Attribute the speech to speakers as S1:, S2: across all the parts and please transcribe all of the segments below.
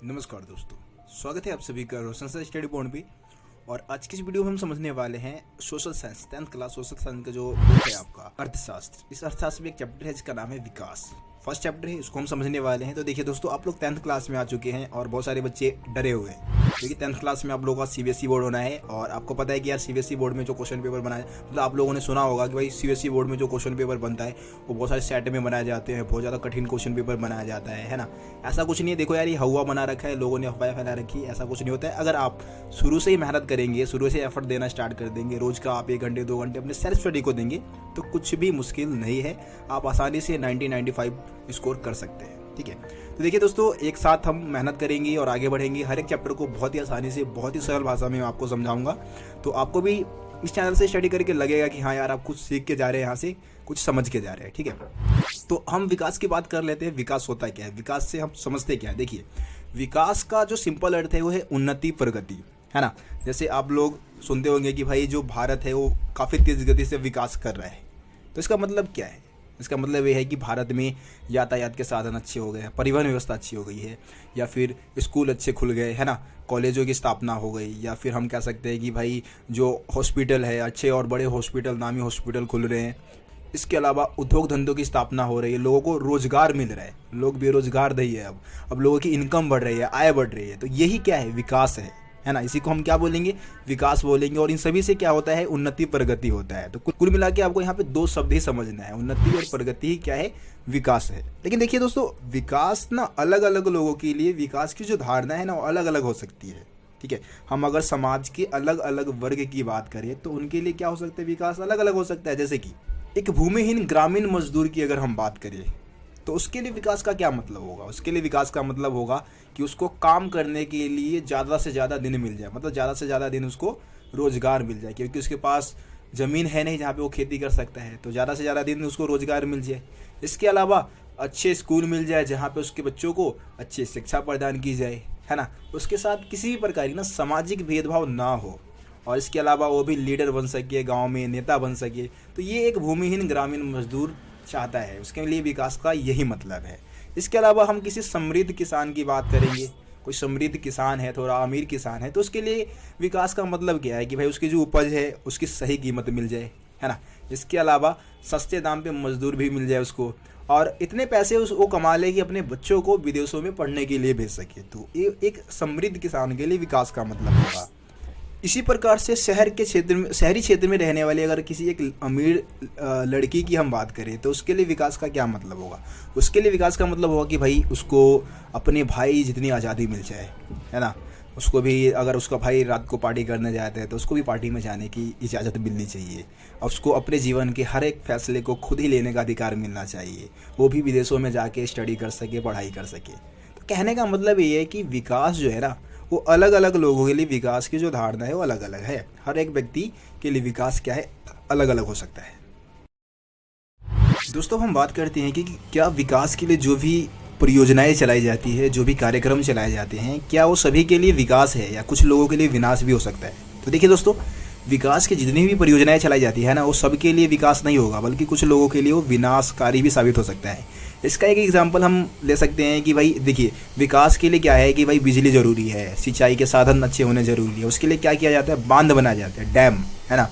S1: नमस्कार दोस्तों, स्वागत है आप सभी का रोशन सर स्टडी पॉइंट पे। और आज की इस वीडियो में हम समझने वाले हैं social science, 10th class social science का जो बुक है आपका अर्थशास्त्र। इस अर्थशास्त्र में एक चैप्टर है जिसका नाम है विकास। फर्स्ट चैप्टर है, इसको हम समझने वाले हैं। तो देखिए दोस्तों, आप लोग 10th क्लास में आ चुके हैं और बहुत सारे बच्चे डरे हुए हैं क्योंकि 10th क्लास में आप लोगों का सीबीएसई बोर्ड होना है। और आपको पता है कि यार सीबीएसई बोर्ड में जो क्वेश्चन पेपर बनाए, मतलब आप लोगों ने सुना होगा कि भाई सीबीएसई बोर्ड में जो क्वेश्चन पेपर बनता है वो बहुत सारे सेट में बनाए जाते हैं, बहुत ज़्यादा कठिन क्वेश्चन पेपर बनाया जाता है ना। ऐसा कुछ नहीं है, देखो यार ये हवा बना रखा है, लोगों ने अफवाह फैला रखी है, ऐसा कुछ नहीं होता है। अगर आप शुरू से ही मेहनत करेंगे, शुरू से एफर्ट देना स्टार्ट कर देंगे, रोज का आप 1 घंटे 2 घंटे अपने सेल्फ स्टडी को देंगे तो कुछ भी मुश्किल नहीं है। आप आसानी से 90-95 स्कोर कर सकते हैं। ठीक है, तो देखिए दोस्तों, एक साथ हम मेहनत करेंगे और आगे बढ़ेंगे। हर एक चैप्टर को बहुत ही आसानी से, बहुत ही सरल भाषा में मैं आपको समझाऊंगा। तो आपको भी इस चैनल से स्टडी करके लगेगा कि हाँ यार, आप कुछ सीख के जा रहे हैं, यहाँ से कुछ समझ के जा रहे हैं। ठीक है, तो हम विकास की बात कर लेते हैं। विकास होता क्या है, विकास से हम समझते क्या है। देखिए, विकास का जो सिंपल अर्थ है वो है उन्नति, प्रगति, है ना। जैसे आप लोग सुनते होंगे कि भाई जो भारत है वो काफ़ी तेज़ गति से विकास कर रहा है। तो इसका मतलब क्या है? इसका मतलब ये है कि भारत में यातायात के साधन अच्छे हो गए हैं, परिवहन व्यवस्था अच्छी हो गई है, या फिर स्कूल अच्छे खुल गए, है ना, कॉलेजों की स्थापना हो गई, या फिर हम कह सकते हैं कि भाई जो हॉस्पिटल है, अच्छे और बड़े हॉस्पिटल, नामी हॉस्पिटल खुल रहे हैं। इसके अलावा उद्योग धंधों की स्थापना हो रही है, लोगों को रोजगार मिल रहा है, लोग बेरोजगार नहीं है, अब लोगों की इनकम बढ़ रही है, आय बढ़ रही है। तो यही क्या है? विकास है ना। इसी को हम क्या बोलेंगे? विकास बोलेंगे। और इन सभी से क्या होता है? उन्नति, प्रगति होता है। तो कुल मिला के आपको यहाँ पे 2 शब्द ही समझना है, उन्नति और प्रगति ही क्या है? विकास है। लेकिन देखिए दोस्तों, विकास ना अलग अलग लोगों के लिए विकास की जो धारणा है ना वो अलग अलग हो सकती है। ठीक है, हम अगर समाज के अलग अलग वर्ग की बात करें तो उनके लिए क्या हो सकता है? विकास अलग अलग हो सकता है। जैसे कि एक भूमिहीन ग्रामीण मजदूर की अगर हम बात करें तो उसके लिए विकास का क्या मतलब होगा? उसके लिए विकास का मतलब होगा कि उसको काम करने के लिए ज़्यादा से ज़्यादा दिन मिल जाए, मतलब ज़्यादा से ज़्यादा दिन उसको रोज़गार मिल जाए, क्योंकि उसके पास ज़मीन है नहीं जहाँ पे वो खेती कर सकता है। तो ज़्यादा से ज़्यादा दिन उसको रोज़गार मिल जाए। इसके अलावा अच्छे स्कूल मिल जाए जहाँ पे उसके बच्चों को अच्छी शिक्षा प्रदान की जाए, है ना। उसके साथ किसी भी प्रकार की ना सामाजिक भेदभाव ना हो, और इसके अलावा वो भी लीडर बन सके, गाँव में नेता बन सके। तो ये एक भूमिहीन ग्रामीण मजदूर चाहता है, उसके लिए विकास का यही मतलब है। इसके अलावा हम किसी समृद्ध किसान की बात करेंगे, कोई समृद्ध किसान है, थोड़ा अमीर किसान है, तो उसके लिए विकास का मतलब क्या है कि भाई उसकी जो उपज है उसकी सही कीमत मिल जाए, है ना। इसके अलावा सस्ते दाम पे मजदूर भी मिल जाए उसको, और इतने पैसे वो कमा ले कि अपने बच्चों को विदेशों में पढ़ने के लिए भेज सके। तो ये एक समृद्ध किसान के लिए विकास का मतलब होगा। इसी प्रकार से शहरी क्षेत्र में रहने वाली अगर किसी एक अमीर लड़की की हम बात करें तो उसके लिए विकास का क्या मतलब होगा? उसके लिए विकास का मतलब होगा कि भाई उसको अपने भाई जितनी आज़ादी मिल जाए, है ना। उसको भी, अगर उसका भाई रात को पार्टी करने जाता है तो उसको भी पार्टी में जाने की इजाज़त मिलनी चाहिए। और उसको अपने जीवन के हर एक फैसले को खुद ही लेने का अधिकार मिलना चाहिए, वो भी विदेशों में जाके स्टडी कर सके, पढ़ाई कर सके। तो कहने का मतलब ये है कि विकास जो है ना वो अलग अलग लोगों के लिए विकास की जो धारणा है वो अलग अलग है। हर एक व्यक्ति के लिए विकास क्या है? अलग अलग हो सकता है। दोस्तों, हम बात करते हैं कि क्या विकास के लिए जो भी परियोजनाएं चलाई जाती है, जो भी कार्यक्रम चलाए जाते हैं, क्या वो सभी के लिए विकास है या कुछ लोगों के लिए विनाश भी हो सकता है? तो देखिए दोस्तों, विकास की जितनी भी परियोजनाएं चलाई जाती है ना वो सबके लिए विकास नहीं होगा, बल्कि कुछ लोगों के लिए वो विनाशकारी भी साबित हो सकता है। इसका एक एग्जांपल हम ले सकते हैं कि भाई देखिए, विकास के लिए क्या है कि भाई बिजली ज़रूरी है, सिंचाई के साधन अच्छे होने ज़रूरी है। उसके लिए क्या किया जाता है? बांध बनाए जाते हैं, डैम, है ना।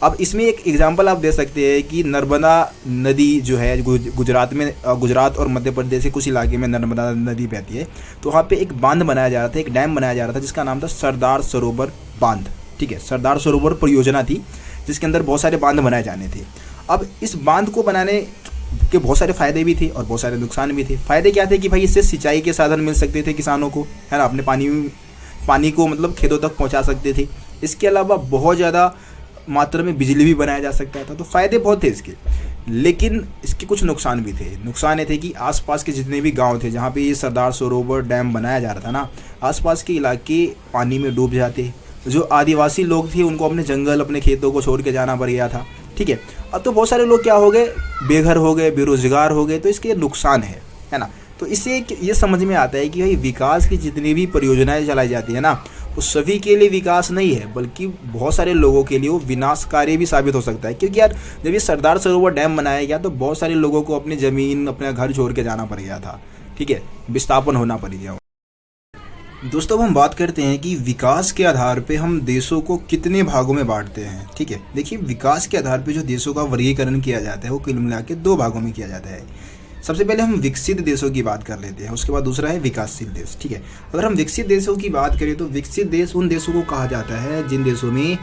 S1: अब इसमें एक एग्जांपल आप दे सकते हैं कि नर्मदा नदी जो है गुजरात में, गुजरात और मध्य प्रदेश के कुछ इलाके में नर्मदा नदी बहती है। तो वहाँ पे एक बांध बनाया जा रहा था, एक डैम बनाया जा रहा था जिसका नाम था सरदार सरोवर बांध। ठीक है, सरदार सरोवर परियोजना थी जिसके अंदर बहुत सारे बांध बनाए जाने थे। अब इस बांध को बनाने के बहुत सारे फ़ायदे भी थे और बहुत सारे नुकसान भी थे। फ़ायदे क्या थे कि भाई इससे सिंचाई के साधन मिल सकते थे किसानों को, है ना, अपने पानी को मतलब खेतों तक पहुंचा सकते थे। इसके अलावा बहुत ज़्यादा मात्रा में बिजली भी बनाया जा सकता था। तो फ़ायदे बहुत थे इसके, लेकिन इसके कुछ नुकसान भी थे। नुकसान ये थे कि आसपास के जितने भी गांव थे जहाँ पे ये सरदार सरोवर डैम बनाया जा रहा था ना, आसपास के इलाके पानी में डूब जाते। जो आदिवासी लोग थे उनको अपने जंगल, अपने खेतों को छोड़ के जाना पड़ गया था। ठीक है, अब तो बहुत सारे लोग क्या हो गए? बेघर हो गए, बेरोजगार हो गए। तो इसके नुकसान है ना। तो इससे ये समझ में आता है कि भाई विकास की जितनी भी परियोजनाएं चलाई जाती है ना वो सभी के लिए विकास नहीं है, बल्कि बहुत सारे लोगों के लिए वो विनाशकारी भी साबित हो सकता है। क्योंकि यार जब ये सरदार सरोवर डैम बनाया गया तो बहुत सारे लोगों को अपनी ज़मीन, अपना घर छोड़ के जाना पड़ गया था। ठीक है, विस्थापन होना पड़ गया। दोस्तों अब हम बात करते हैं कि विकास के आधार पे हम देशों को कितने भागों में बांटते हैं। ठीक है, देखिए विकास के आधार पे जो देशों का वर्गीकरण किया जाता है वो कुल मिला के 2 भागों में किया जाता है। सबसे पहले हम विकसित देशों की बात कर लेते हैं, उसके बाद दूसरा है विकासशील देश। ठीक है, अगर हम विकसित देशों की बात करें तो विकसित देश उन देशों को कहा जाता है जिन देशों में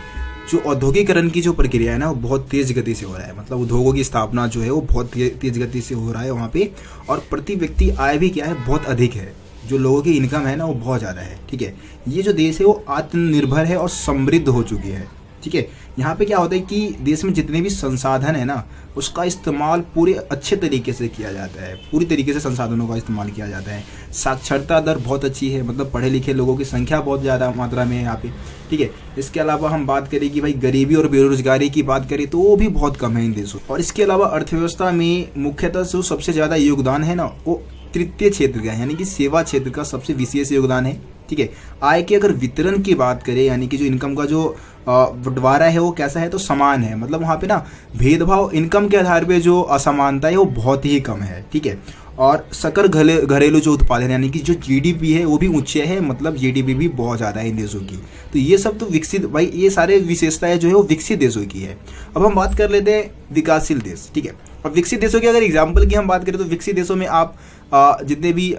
S1: जो औद्योगिकरण की जो प्रक्रिया है ना वो बहुत तेज गति से हो रहा है। मतलब उद्योगों की स्थापना जो है वो बहुत तेज गति से हो रहा है वहाँ पे, और प्रति व्यक्ति आय भी क्या है बहुत अधिक है। जो लोगों की इनकम है ना वो बहुत ज़्यादा है। ठीक है, ये जो देश है वो आत्मनिर्भर है और समृद्ध हो चुकी है। ठीक है, यहाँ पे क्या होता है कि देश में जितने भी संसाधन है ना उसका इस्तेमाल पूरे अच्छे तरीके से किया जाता है, पूरी तरीके से संसाधनों का इस्तेमाल किया जाता है। साक्षरता दर बहुत अच्छी है, मतलब पढ़े लिखे लोगों की संख्या बहुत ज़्यादा मात्रा में है यहाँ पे। ठीक है, इसके अलावा हम बात करें कि भाई गरीबी और बेरोजगारी की बात करें तो वो भी बहुत कम है इन देशों। और इसके अलावा अर्थव्यवस्था में मुख्यतः जो सबसे ज़्यादा योगदान है ना वो तृतीय क्षेत्र का, यानी कि सेवा क्षेत्र का सबसे विशेष योगदान है। ठीक है, आय के अगर वितरण की बात करें, यानी कि जो इनकम का जो बंटवारा है वो कैसा है तो समान है। मतलब वहाँ पे ना भेदभाव इनकम के आधार पे जो असमानता है वो बहुत ही कम है। ठीक है, और सकल घरेलू जो उत्पादन यानी कि जो जीडीपी है वो भी ऊंचे है, मतलब जीडीपी भी बहुत ज़्यादा है इन देशों की। तो ये सब तो विकसित, भाई ये सारे विशेषताएं जो है वो विकसित देशों की है। अब हम बात कर लेते हैं विकासशील देश। ठीक है, अब विकसित देशों की अगर एग्जाम्पल की हम बात करें तो विकसित देशों में आप जितने भी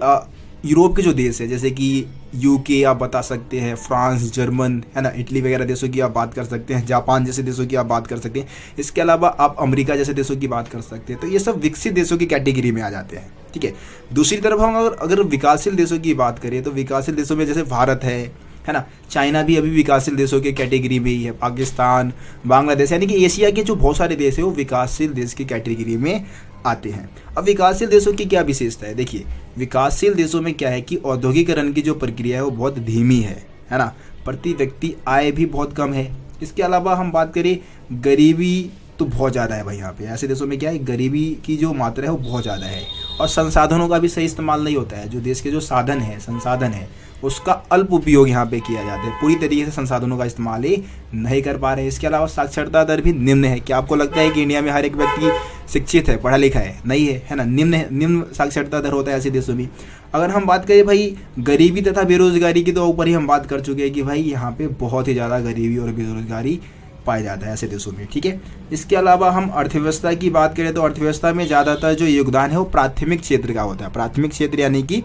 S1: यूरोप के जो देश है जैसे कि यूके आप बता सकते हैं, फ्रांस, जर्मन है ना, इटली वगैरह देशों की आप बात कर सकते हैं, जापान जैसे देशों की आप बात कर सकते हैं। इसके अलावा आप अमेरिका जैसे देशों की बात कर सकते हैं। तो ये सब विकसित देशों की कैटेगरी में आ जाते हैं। ठीक है, दूसरी तरफ हम अगर विकासशील देशों की बात करें तो विकासशील देशों में जैसे भारत है ना, चाइना भी अभी विकासशील देशों के कैटेगरी में ही है, पाकिस्तान, बांग्लादेश, यानी कि एशिया के जो बहुत सारे देश है वो विकासशील देश की कैटेगरी में आते हैं। अब विकासशील देशों की क्या विशेषता है, देखिए विकासशील देशों में क्या है कि औद्योगिकरण की जो प्रक्रिया है वो बहुत धीमी है ना, प्रति व्यक्ति आय भी बहुत कम है। इसके अलावा हम बात करें गरीबी तो बहुत ज़्यादा है भाई, यहाँ पे ऐसे देशों में क्या है गरीबी की जो मात्रा है वो बहुत ज़्यादा है, और संसाधनों का भी सही इस्तेमाल नहीं होता है। जो देश के जो साधन है, संसाधन है, उसका अल्प उपयोग यहाँ पे किया जाता है, पूरी तरीके से संसाधनों का इस्तेमाल ही नहीं कर पा रहे हैं। इसके अलावा साक्षरता दर भी निम्न है। क्या आपको लगता है कि इंडिया में हर एक व्यक्ति शिक्षित है, पढ़ा लिखा है? नहीं है ना, निम्न साक्षरता दर होता है ऐसे देशों में। अगर हम बात करें भाई गरीबी तथा बेरोजगारी की तो ऊपर ही हम बात कर चुके हैं कि भाई यहाँ पे बहुत ही ज़्यादा गरीबी और बेरोजगारी पाया जाता है ऐसे देशों में। ठीक है, इसके अलावा हम अर्थव्यवस्था की बात करें तो अर्थव्यवस्था में ज़्यादातर जो योगदान है वो प्राथमिक क्षेत्र का होता है। प्राथमिक क्षेत्र यानी कि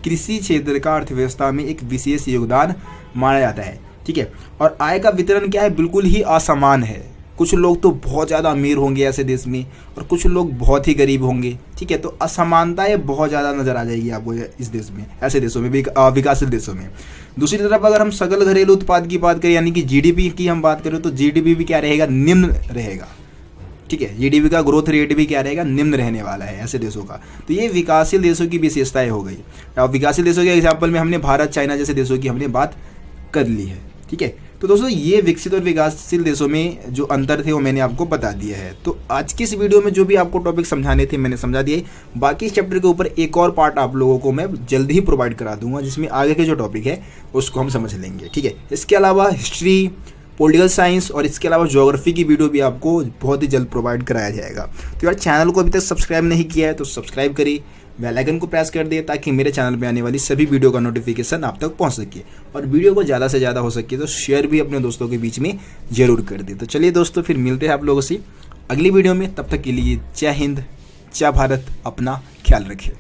S1: कृषि क्षेत्र का अर्थव्यवस्था में एक विशेष योगदान माना जाता है। ठीक है, और आय का वितरण क्या है, बिल्कुल ही असमान है। कुछ लोग तो बहुत ज़्यादा अमीर होंगे ऐसे देश में और कुछ लोग बहुत ही गरीब होंगे। ठीक है, तो असमानताएं बहुत ज़्यादा नजर आ जाएगी आपको इस देश में, ऐसे देशों में, विकासशील देशों में। दूसरी तरफ अगर हम सकल घरेलू उत्पाद की बात करें यानी कि जीडीपी की हम बात करें तो जीडीपी भी क्या रहेगा, निम्न रहेगा। ठीक है, जीडीपी का ग्रोथ रेट भी क्या रहेगा, निम्न रहने वाला है ऐसे देशों का। तो ये विकासशील देशों की विशेषताएं हो गई। अब विकासशील देशों के एग्जाम्पल में हमने भारत, चाइना जैसे देशों की हमने बात कर ली है। ठीक है, तो दोस्तों ये विकसित और विकासशील देशों में जो अंतर थे वो मैंने आपको बता दिया है। तो आज की इस वीडियो में जो भी आपको टॉपिक समझाने थे मैंने समझा दिए। बाकी इस चैप्टर के ऊपर एक और पार्ट आप लोगों को मैं जल्द ही प्रोवाइड करा दूंगा जिसमें आगे के जो टॉपिक है उसको हम समझ लेंगे। ठीक है, इसके अलावा हिस्ट्री, पॉलिटिकल साइंस और इसके अलावा ज्योग्राफी की वीडियो भी आपको बहुत ही जल्द प्रोवाइड कराया जाएगा। तो यार चैनल को अभी तक सब्सक्राइब नहीं किया है तो सब्सक्राइब करिए, बेल आइकन को प्रेस कर दिए ताकि मेरे चैनल पे आने वाली सभी वीडियो का नोटिफिकेशन आप तक पहुंच सके, और वीडियो को ज़्यादा से ज़्यादा हो सके तो शेयर भी अपने दोस्तों के बीच में जरूर कर दिए। तो चलिए दोस्तों, फिर मिलते हैं आप लोगों से अगली वीडियो में। तब तक के लिए जय हिंद, जय भारत, अपना ख्याल रखें।